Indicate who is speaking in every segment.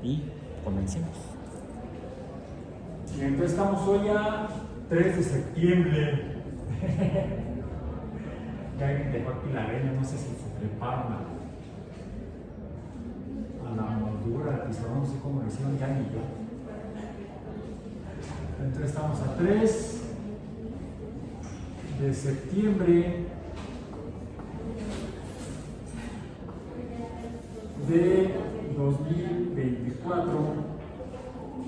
Speaker 1: Y comencemos.
Speaker 2: Y entonces estamos hoy a 3 de septiembre. Ya alguien dejó aquí la arena, no sé si se treparon a la moldura, al pizarrón, no sé cómo lo hicieron, ya ni yo. Entonces estamos a 3 de septiembre de 2024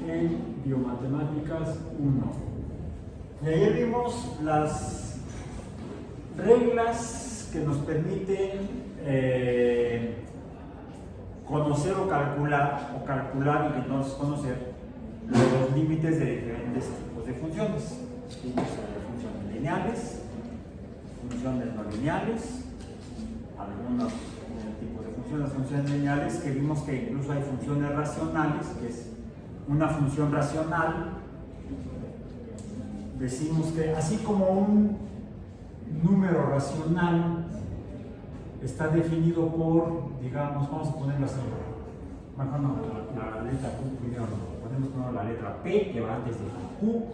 Speaker 2: en Biomatemáticas 1. Y ayer vimos las reglas que nos permiten conocer o calcular y entonces conocer los límites de diferentes tipos de funciones. Vimos funciones lineales, funciones no lineales, algunos tipos de funciones, funciones lineales, que vimos que incluso hay funciones racionales, que es una función racional. Decimos que así como un número racional está definido por, digamos, vamos a ponerlo así, mejor no, la letra Q primero, ponemos primero la letra P que va antes de Q.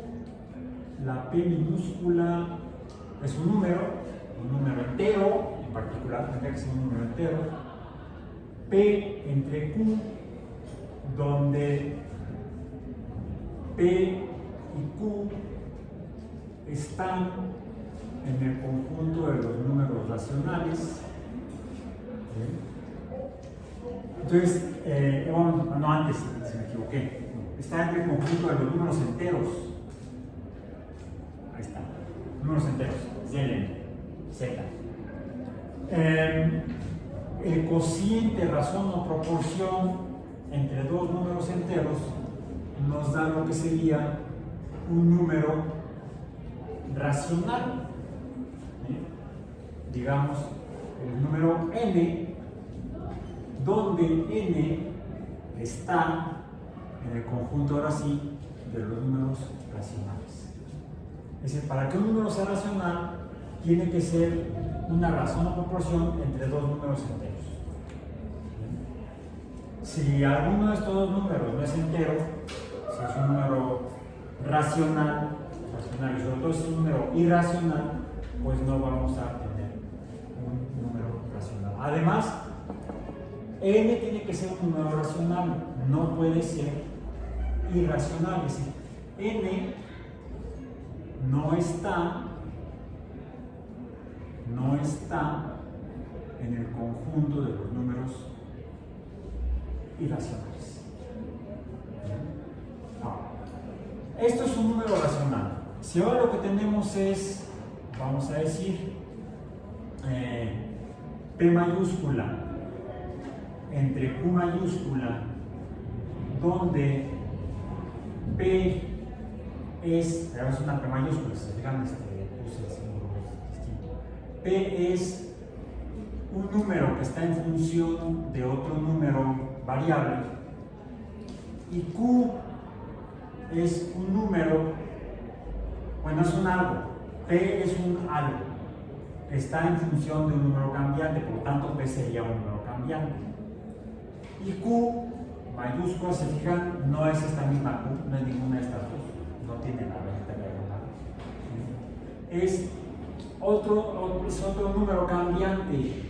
Speaker 2: La P minúscula es un número entero, en particular tendría que ser un número entero. P entre Q, donde P y Q están en el conjunto de los números racionales. Entonces, no, antes, se me equivoqué. Está en el conjunto de los números enteros. Ahí está. Números enteros. Z. El cociente, razón o proporción entre dos números enteros nos da lo que sería un número racional. Digamos, el número n, donde n está en el conjunto, ahora sí, de los números racionales. Es decir, para que un número sea racional, tiene que ser una razón o proporción entre dos números enteros. Si alguno de estos dos números no es entero, si es un número racional y sobre todo es un número irracional, pues no vamos a tener un número racional. Además, n tiene que ser un número racional, no puede ser irracional. Es decir, n no está en el conjunto de los números irracionales. Esto es un número racional. Si ahora lo que tenemos es, vamos a decir, P mayúscula entre Q mayúscula, donde P es una P mayúscula, si se fijan, puse el símbolo distinto. P es un número que está en función de otro número variable, y Q es un número, bueno, es un algo. P es un algo, está en función de un número cambiante, por lo tanto P sería un número cambiante. Y Q mayúscula, se fijan, no es esta misma Q, no es ninguna de estas dos, no tiene la rayita diagonal. Es otro número cambiante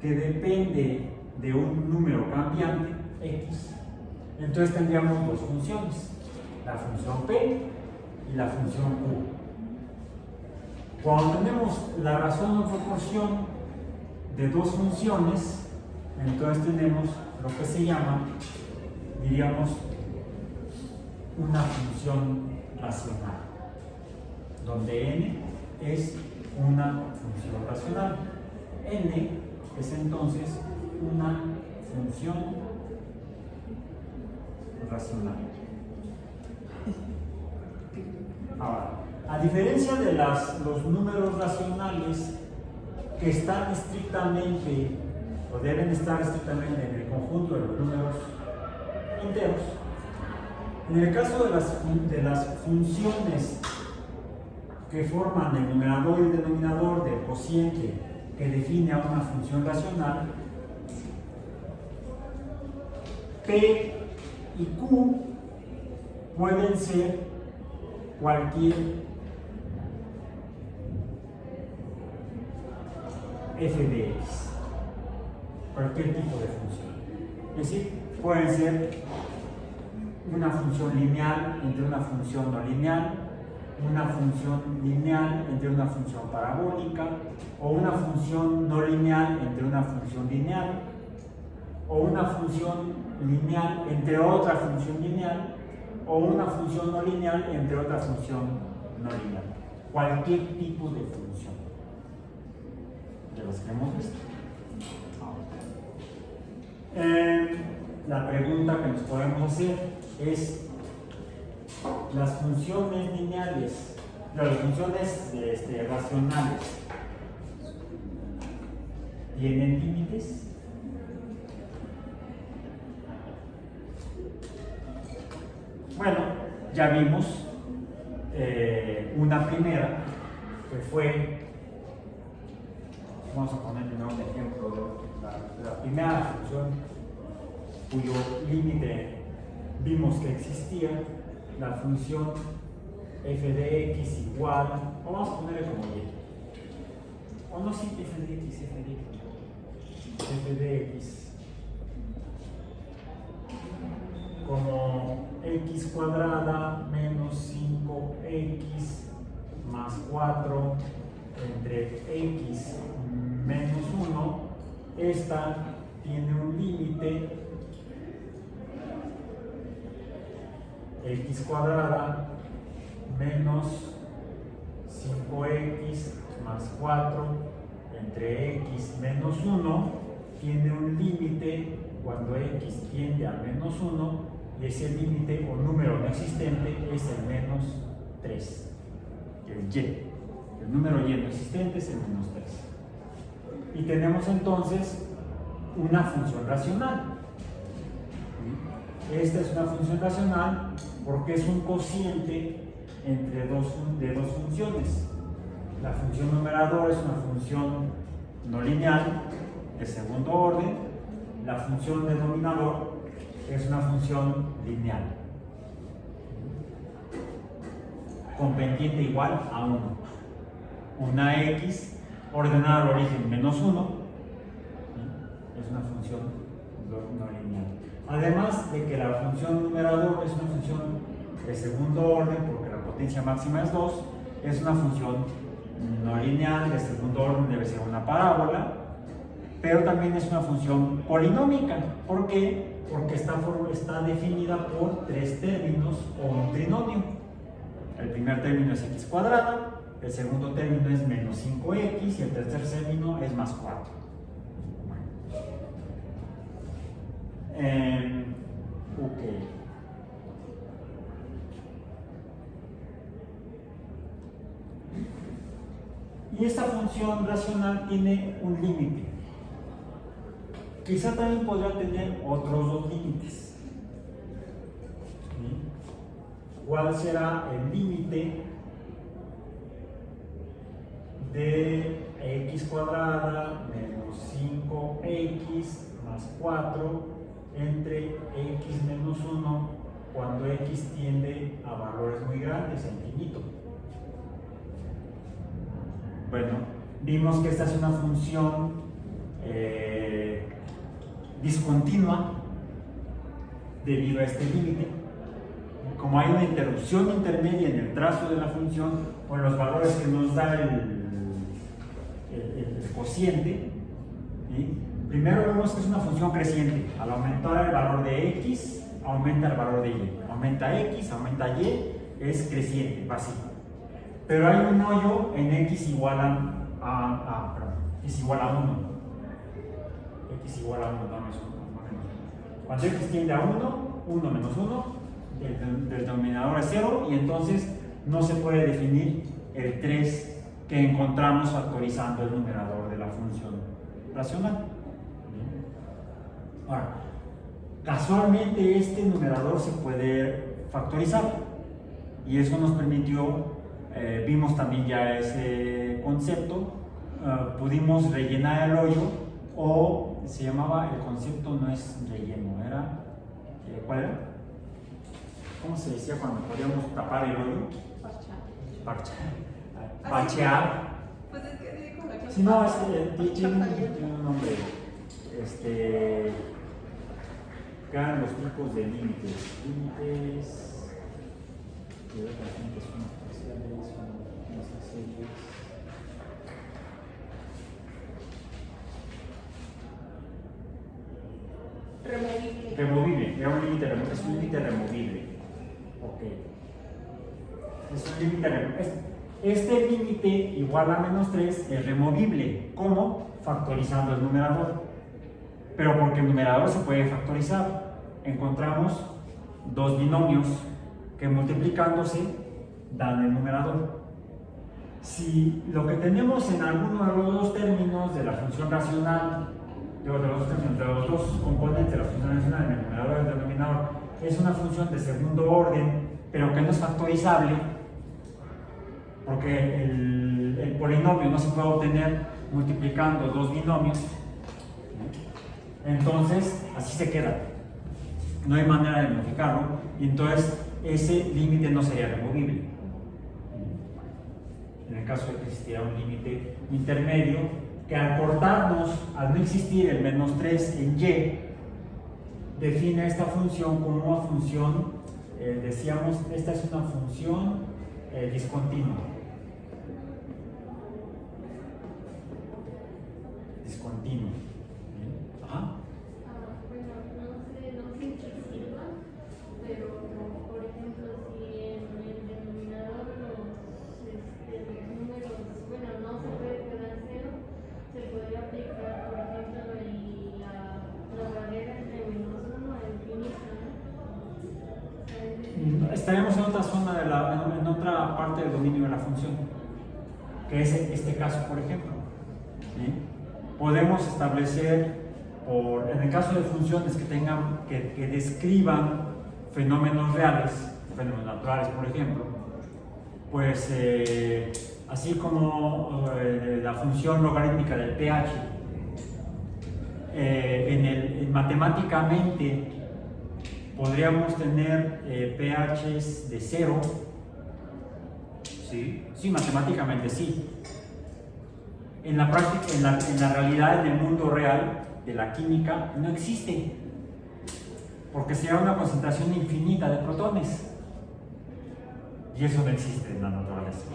Speaker 2: que depende de un número cambiante, X. Entonces tendríamos dos funciones, la función P y la función Q. Cuando tenemos la razón o proporción de dos funciones, entonces tenemos lo que se llama, diríamos, una función racional, donde n es una función racional. N es entonces una función racional. Ahora, a diferencia de los números racionales que están estrictamente o deben estar estrictamente en el conjunto de los números enteros, en el caso de las funciones que forman el numerador y el denominador del cociente que define a una función racional, P P y Q pueden ser cualquier f de x, cualquier tipo de función. Es decir, pueden ser una función lineal entre una función no lineal, una función lineal entre una función parabólica, o una función no lineal entre una función lineal, o una función lineal entre otra función lineal, o una función no lineal entre otra función no lineal. Cualquier tipo de función de los que hemos visto. La pregunta que nos podemos hacer es: las funciones lineales, las funciones racionales, ¿tienen límites? Bueno, ya vimos una primera que fue, vamos a poner primero un ejemplo de la primera función cuyo límite vimos que existía, la función f de x igual, o vamos a ponerle como y, o no, sí, f de x como x cuadrada menos 5x más 4 entre x menos 1, esta tiene un límite x cuadrada menos 5x más 4 entre x menos 1 tiene un límite cuando x tiende a menos 1 y ese límite o número no existente es el menos 3, el y. El número y no existente es el menos 3. Y tenemos entonces una función racional. Esta es una función racional porque es un cociente entre de dos funciones. La función numerador es una función no lineal de segundo orden. La función denominador es una función lineal con pendiente igual a 1. Una x ordenada al origen menos 1 es una función no lineal. Además de que la función numerador es una función de segundo orden porque la potencia máxima es 2, es una función no lineal de segundo orden, debe ser una parábola, pero también es una función polinómica. ¿Por qué? Porque está definida por tres términos o un trinomio. El primer término es x cuadrada, el segundo término es menos 5x y el tercer término es más 4. Ok. Y esta función racional tiene un límite. Quizá también podría tener otros dos límites. ¿Sí? ¿Cuál será el límite de x cuadrada menos 5x más 4 entre x menos 1 cuando x tiende a valores muy grandes, a infinito? Bueno, vimos que esta es una función discontinua debido a este límite. Como hay una interrupción intermedia en el trazo de la función o en los valores que nos da el cociente, ¿sí? Primero vemos que es una función creciente. Al aumentar el valor de x, aumenta el valor de y. Aumenta x, aumenta y, es creciente, vacío. Pero hay un hoyo en x igual a x igual a 1. X igual a 1, no es 1. Cuando x tiende a 1, 1 menos 1, el denominador es 0 y entonces no se puede definir el 3 que encontramos factorizando el numerador de la función racional. Ahora, casualmente este numerador se puede factorizar y eso nos permitió, vimos también ya ese concepto, pudimos rellenar el hoyo, o se llamaba, el concepto no es relleno, era ¿Cuál era? ¿Cómo se decía cuando podíamos tapar el hoyo? Parchear.
Speaker 1: Pues es que dijo la clase.
Speaker 2: Si no, es que tiene un nombre. ¿Qué eran los tipos de límites? Límites. Son parciales, son series. Removible, era un límite removible, es un límite removible. Ok. Es un límite removible. Este límite igual a menos 3 es removible. ¿Cómo? Factorizando el numerador. Pero porque el numerador se puede factorizar. Encontramos dos binomios que multiplicándose dan el numerador. Si lo que tenemos en alguno de los dos términos de la función racional, de los dos componentes de la función racional, en el numerador y el denominador, es una función de segundo orden, pero que no es factorizable, porque el polinomio no se puede obtener multiplicando dos binomios, entonces así se queda. No hay manera de modificarlo, y entonces ese límite no sería removible. En el caso de que existiera un límite intermedio, que al cortarnos, al no existir el menos 3 en y, define esta función como una función, decíamos, esta es una función discontinua. Discontinua. Ajá.
Speaker 3: Bueno, no sé qué sirva, pero por ejemplo, si en el denominador los números, bueno, no se puede quedar cero, se podría aplicar, por ejemplo, la barrera entre menos 1 e infinito, ¿no?
Speaker 2: Estaremos en otra zona, en otra parte del dominio de la función, que es este caso, por ejemplo. ¿Sí? Podemos establecer, en el caso de funciones que describan fenómenos reales, fenómenos naturales, por ejemplo, pues así como la función logarítmica del pH, matemáticamente podríamos tener pHs de 0. ¿Sí? Sí, matemáticamente sí. En la práctica, en la realidad, en el mundo real de la química, no existe, porque sería una concentración infinita de protones, y eso no existe en la naturaleza.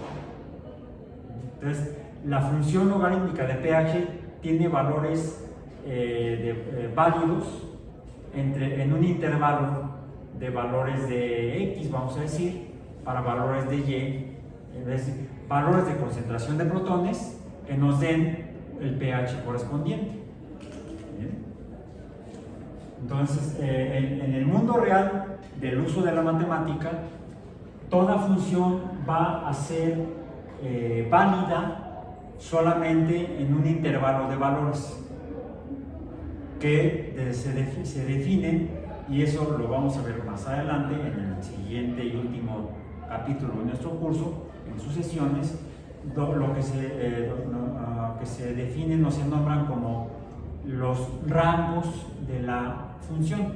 Speaker 2: Entonces, la función logarítmica de pH tiene valores válidos en un intervalo de valores de X, vamos a decir, para valores de Y, es decir, valores de concentración de protones que nos den el pH correspondiente. ¿Bien? Entonces, en el mundo real del uso de la matemática, toda función va a ser válida solamente en un intervalo de valores que se definen, y eso lo vamos a ver más adelante en el siguiente y último capítulo de nuestro curso, en sus sesiones. Lo que se definen o se nombran como los rangos de la función.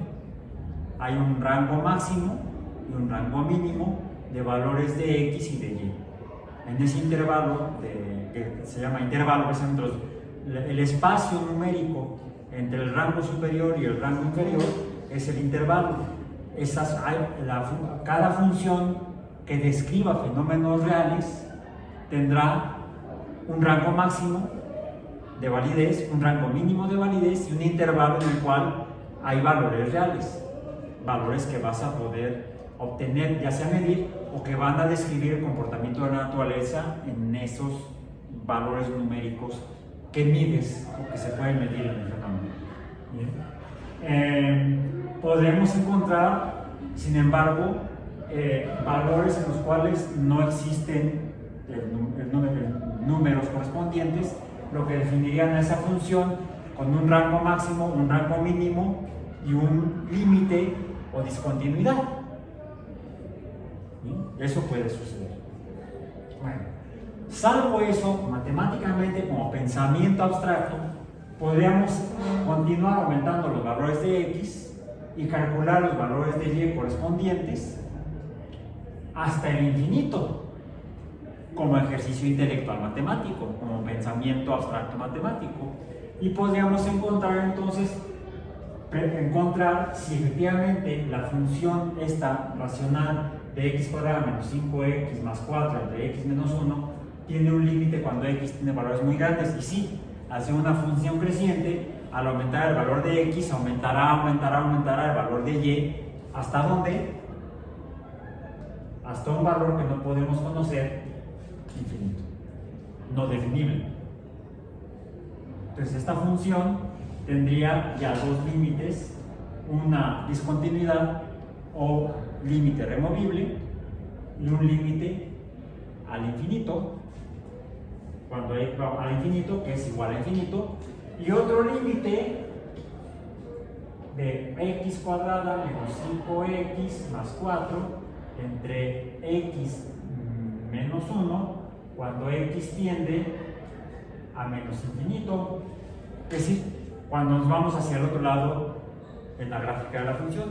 Speaker 2: Hay un rango máximo y un rango mínimo de valores de X y de Y. En ese intervalo, que se llama intervalo, que es entre el espacio numérico entre el rango superior y el rango inferior, es el intervalo. Cada función que describa fenómenos reales tendrá un rango máximo de validez, un rango mínimo de validez y un intervalo en el cual hay valores reales, valores que vas a poder obtener, ya sea medir o que van a describir el comportamiento de la naturaleza en esos valores numéricos que mides o que se pueden medir en el fenómeno. Podremos encontrar, sin embargo, valores en los cuales no existen números correspondientes, lo que definirían a esa función con un rango máximo, un rango mínimo y un límite o discontinuidad. ¿Sí? Eso puede suceder. Bueno, salvo eso, matemáticamente, como pensamiento abstracto, podríamos continuar aumentando los valores de X y calcular los valores de y correspondientes hasta el infinito, como ejercicio intelectual matemático, como pensamiento abstracto matemático. Y podríamos encontrar entonces, si efectivamente la función esta racional de x cuadrada menos 5x más 4 entre x menos 1 tiene un límite cuando x tiene valores muy grandes. Y sí, al ser una función creciente, al aumentar el valor de x, aumentará el valor de y. ¿Hasta dónde? Hasta un valor que no podemos conocer, infinito, no definible. Entonces esta función tendría ya dos límites, una discontinuidad o límite removible y un límite al infinito, cuando hay al infinito, que es igual a infinito, y otro límite de x cuadrada menos 5x más 4 entre x menos 1 cuando x tiende a menos infinito, es decir, cuando nos vamos hacia el otro lado en la gráfica de la función.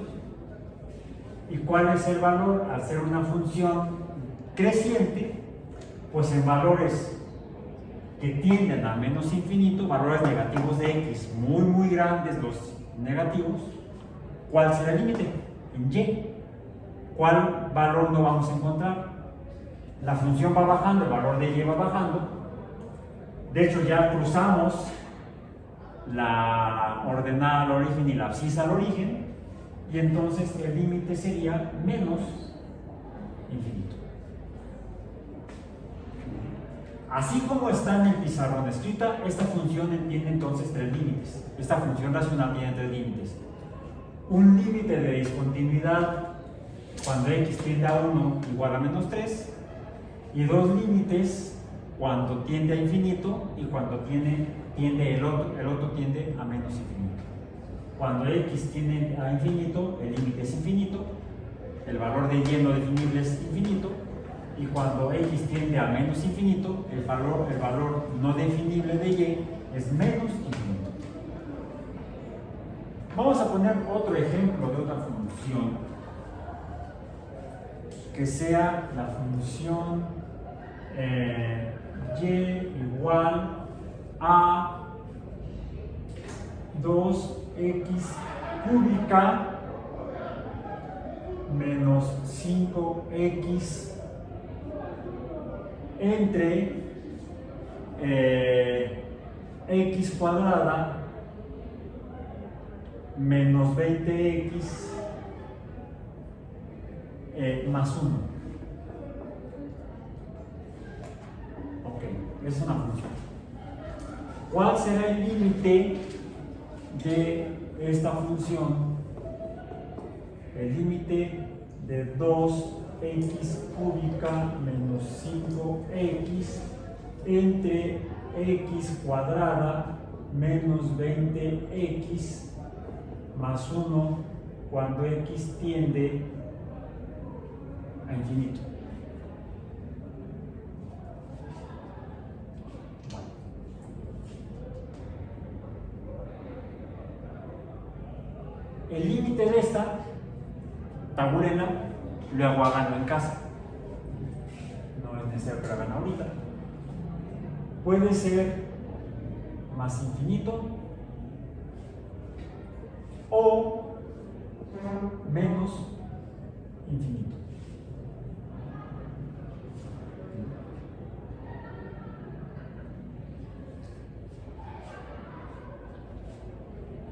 Speaker 2: ¿Y cuál es el valor? Al ser una función creciente, pues en valores que tienden a menos infinito, valores negativos de x muy grandes, los negativos, ¿cuál será el límite? En y. ¿Cuál valor no vamos a encontrar? La función va bajando, el valor de y va bajando. De hecho, ya cruzamos la ordenada al origen y la abscisa al origen, y entonces el límite sería menos infinito. Así como está en el pizarrón escrita, esta función tiene entonces tres límites. Esta función racional tiene tres límites. Un límite de discontinuidad cuando x tiende a 1 igual a menos 3, y dos límites cuando tiende a infinito y cuando tiende el otro tiende a menos infinito. Cuando x tiende a infinito, el límite es infinito, el valor de y no definible es infinito, y cuando x tiende a menos infinito, el valor no definible de y es menos infinito. Vamos a poner otro ejemplo de otra función, que sea la función y igual a 2x cúbica menos 5x entre x cuadrada menos 20x más 1. Ok, es una función. ¿Cuál será el límite de esta función? El límite de 2x cúbica menos 5x entre x cuadrada menos 20x más 1 cuando x tiende a infinito. El límite de esta, tabúlenla, luego háganlo en casa. No es necesario que lo hagan ahorita. Puede ser más infinito o menos infinito.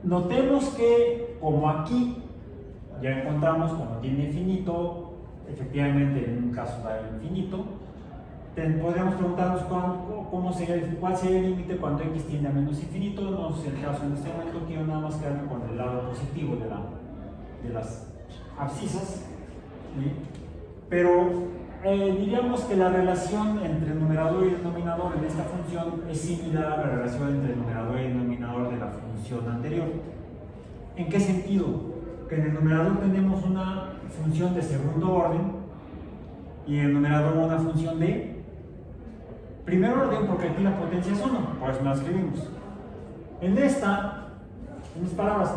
Speaker 2: Notemos que, como aquí ya encontramos cuando tiene infinito, efectivamente en un caso da infinito, podríamos preguntarnos cuál sería el límite cuando x tiende a menos infinito. No es el caso en este momento, quiero nada más quedarme con el lado positivo de las abscisas, ¿sí? Pero diríamos que la relación entre el numerador y el denominador en esta función es similar a la relación entre el numerador y el denominador de la función anterior. ¿En qué sentido? Que en el numerador tenemos una función de segundo orden y en el numerador una función de primer orden, porque aquí la potencia es 1, por eso la escribimos. En estas palabras,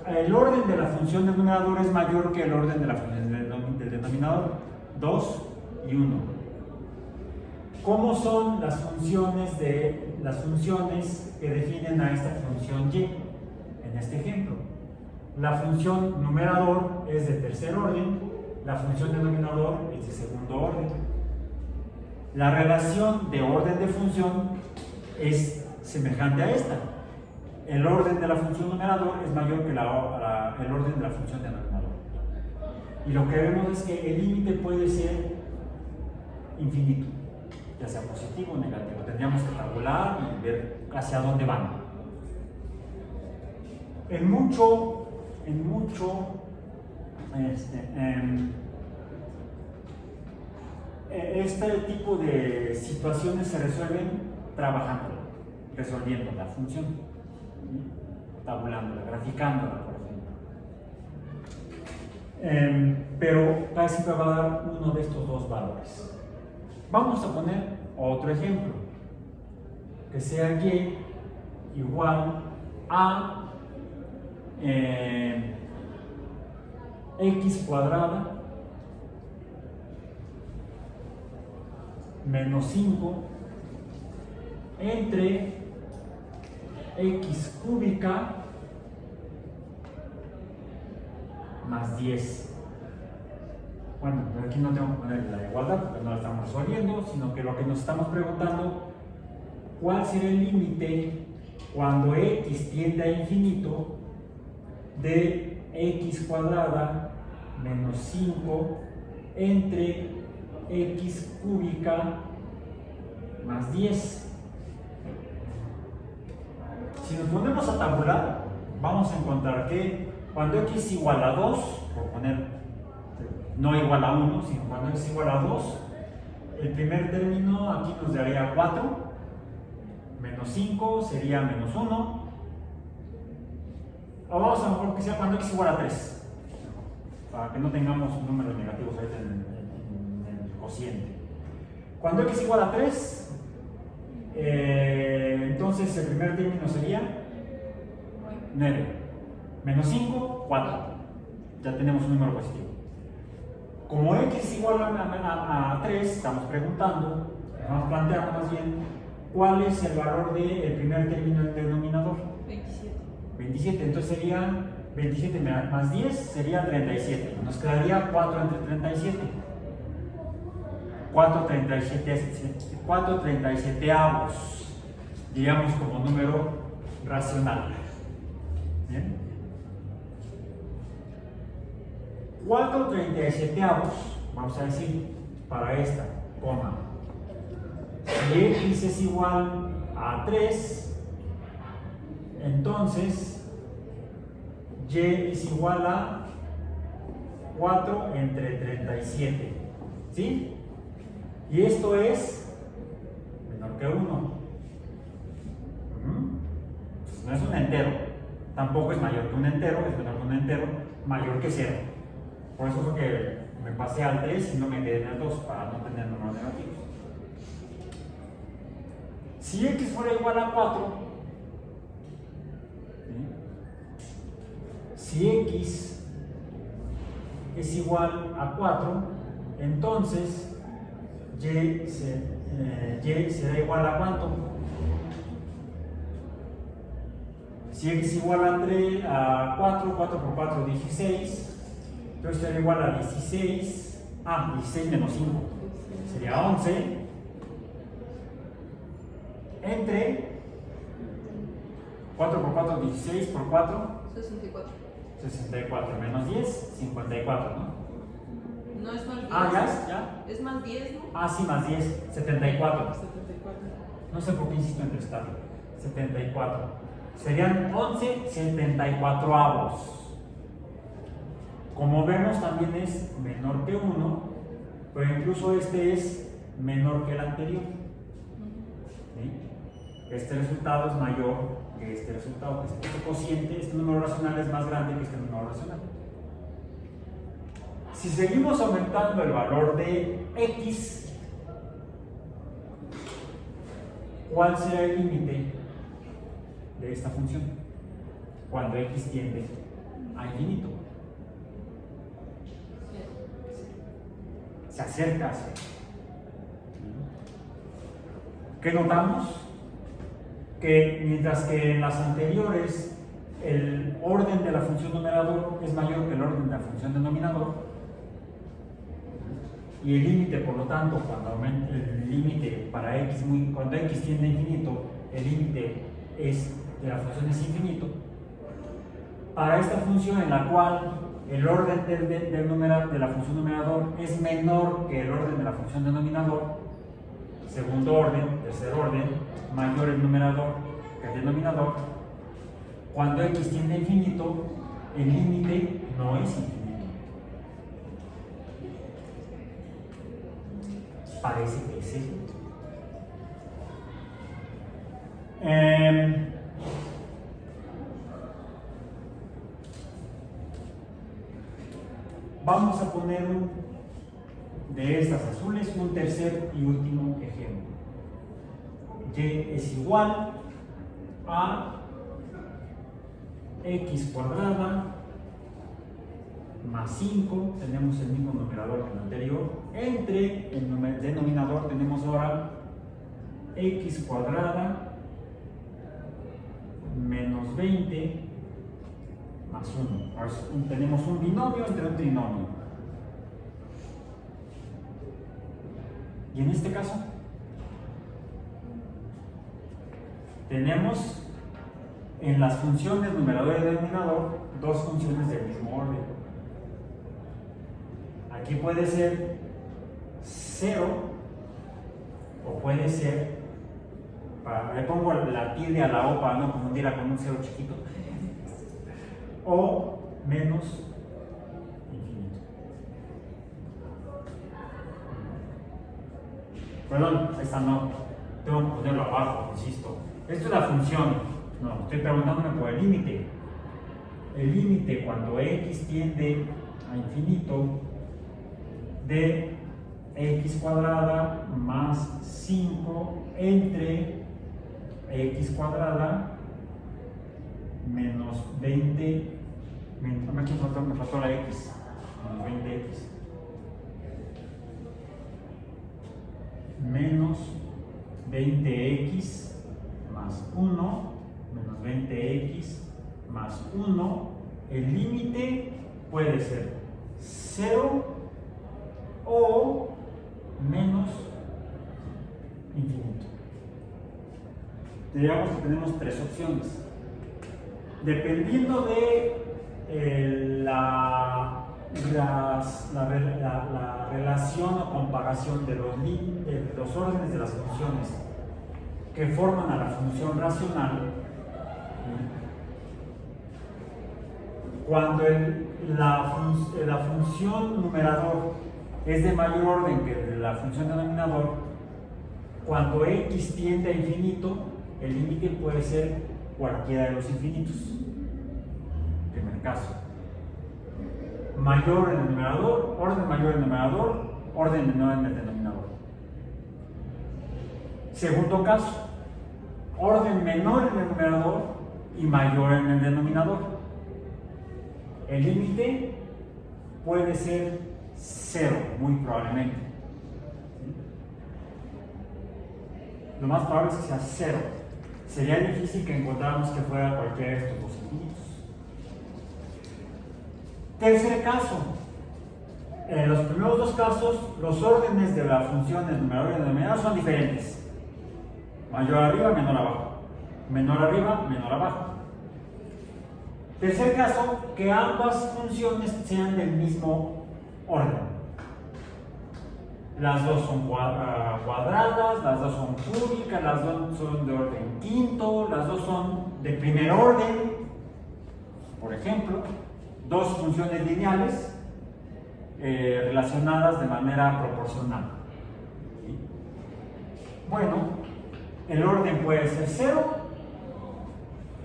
Speaker 2: el orden de la función del numerador es mayor que el orden de la función del denominador, 2 y 1. ¿Cómo son las funciones que definen a esta función y en este ejemplo? La función numerador es de tercer orden, la función denominador es de segundo orden. La relación de orden de función es semejante a esta. El orden de la función numerador es mayor que el orden de la función denominador. Y lo que vemos es que el límite puede ser infinito, ya sea positivo o negativo. Tendríamos que tabular y ver hacia dónde van. Este tipo de situaciones se resuelven trabajando, resolviendo la función, tabulándola, graficándola, por ejemplo. Pero casi siempre va a dar uno de estos dos valores. Vamos a poner otro ejemplo, que sea y igual a x cuadrada menos 5 entre x cúbica más 10. Bueno, aquí no tengo que poner la igualdad porque no la estamos resolviendo, sino que lo que nos estamos preguntando, ¿cuál será el límite cuando x tiende a infinito de x cuadrada menos 5 entre x cúbica más 10? Si nos ponemos a tabular, vamos a encontrar que cuando x igual a 2, por poner no igual a 1, sino cuando x igual a 2, el primer término aquí nos daría 4, menos 5 sería menos 1. O vamos a mejor que sea cuando x igual a 3, para que no tengamos números negativos ahorita en el cociente. Cuando x igual a 3, entonces el primer término sería 9, menos 5, 4. Ya tenemos un número positivo. Como x igual a 3, estamos preguntando, estamos planteando más bien, ¿cuál es el valor del primer término del denominador? 27. Entonces sería 27 más 10 sería 37. Nos quedaría 4 entre 37. 4/37avos, digamos como número racional. ¿Bien? 4/37avos, vamos a decir, para esta, coma. Si x es igual a 3, entonces y es igual a 4 entre 37. ¿Sí? Y esto es menor que 1. No es un entero, tampoco es mayor que un entero, es menor que un entero, mayor que 0. Por eso fue que me pasé al 3 y no me quedé en el 2 para no tener números negativos. Si x fuera igual a 4, si x es igual a 4, entonces y será igual a ¿cuánto? Si x es igual a 4, 4 por 4, 16. Entonces será igual a 16. 16 menos 5 sería 11. Entre 4 por 4, 16 por 4, 64 menos 10, 54, ¿no?
Speaker 1: No es más 10.
Speaker 2: Ya.
Speaker 1: Es más 10, ¿no?
Speaker 2: Sí, más 10, 74.
Speaker 1: 74.
Speaker 2: No sé por qué insisto en restarlo. 74. Serían 11/74avos. Como vemos, también es menor que 1, pero incluso este es menor que el anterior. ¿Sí? Este resultado es mayor que este resultado. Este cociente, este número racional es más grande que este número racional. Si seguimos aumentando el valor de x, ¿cuál será el límite de esta función? cuando x tiende a infinito. Se acerca a cero. ¿Qué notamos? Que mientras que en las anteriores el orden de la función numerador es mayor que el orden de la función denominador, y el límite, por lo tanto, cuando aumenta el límite para x, cuando x tiende a infinito, el límite de la función es infinito. Para esta función en la cual el orden de la función numerador es menor que el orden de la función denominador, segundo orden, tercer orden, mayor el numerador que el denominador, cuando x tiende a infinito, el límite no es infinito. Parece que sí. Vamos a poner de estas azules un tercer y último ejemplo. Y es igual a x cuadrada más 5, tenemos el mismo numerador que el anterior, entre el denominador tenemos ahora x cuadrada menos 20 más 1. Ahora tenemos un binomio entre un trinomio. Y en este caso tenemos en las funciones numerador y denominador dos funciones del mismo orden. Aquí puede ser 0 o puede ser, le pongo la tilde a la O para no confundirla con un 0 chiquito, o menos infinito. Perdón, esta no, tengo que ponerlo abajo, insisto. Esto es la función, no, estoy preguntándome por el límite. El límite cuando x tiende a infinito de x cuadrada más 5 entre x cuadrada menos 20, me faltó la x, menos 20x, menos 20x más 1, menos 20x más 1, el límite puede ser 0 o menos infinito. Digamos que tenemos tres opciones. Dependiendo de la relación o comparación de los órdenes de las funciones que forman a la función racional, cuando la función numerador es de mayor orden que la función denominador, cuando x tiende a infinito, el límite puede ser cualquiera de los infinitos. Primer caso. Mayor en el numerador, orden mayor en el numerador, orden menor en el denominador. Segundo caso, orden menor en el numerador y mayor en el denominador. El límite puede ser 0, muy probablemente. Lo más probable es que sea 0. Sería difícil que encontráramos que fuera cualquiera de estos dos infinitos. Tercer caso. En los primeros dos casos, los órdenes de las funciones numerador y denominador son diferentes. Mayor arriba, menor abajo. Menor arriba, menor abajo. Tercer caso, que ambas funciones sean del mismo orden. Las dos son cuadradas, las dos son cúbicas, las dos son de orden quinto, las dos son de primer orden. Por ejemplo, dos funciones lineales relacionadas de manera proporcional. ¿Sí? Bueno, el orden puede ser 0,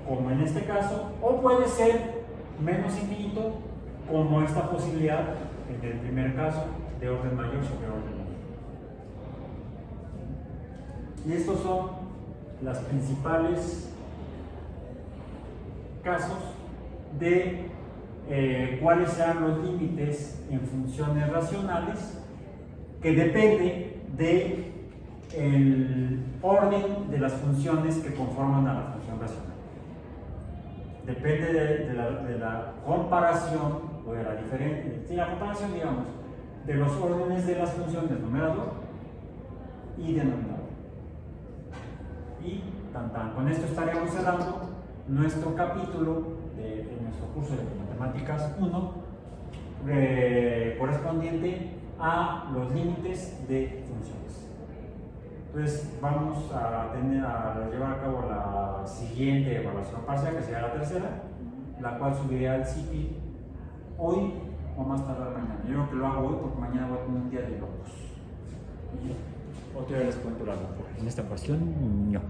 Speaker 2: como en este caso, o puede ser menos infinito, como esta posibilidad en el primer caso, de orden mayor sobre orden menor. Y estos son las principales casos de cuáles serán los límites en funciones racionales, que depende del orden de las funciones que conforman a la función racional. Depende de la comparación o de la diferencia, sí, la comparación, digamos, de los órdenes de las funciones numerador y denominador. Y con esto estaríamos cerrando nuestro capítulo de nuestro curso de Matemáticas 1 correspondiente a los límites de funciones. Entonces vamos a llevar a cabo la siguiente evaluación parcial, que será la tercera, la cual subiré al CIPI hoy o más tardar mañana. Yo creo que lo hago hoy porque mañana voy a tener un día de locos. Otro día les cuento la locura. En esta ocasión, no.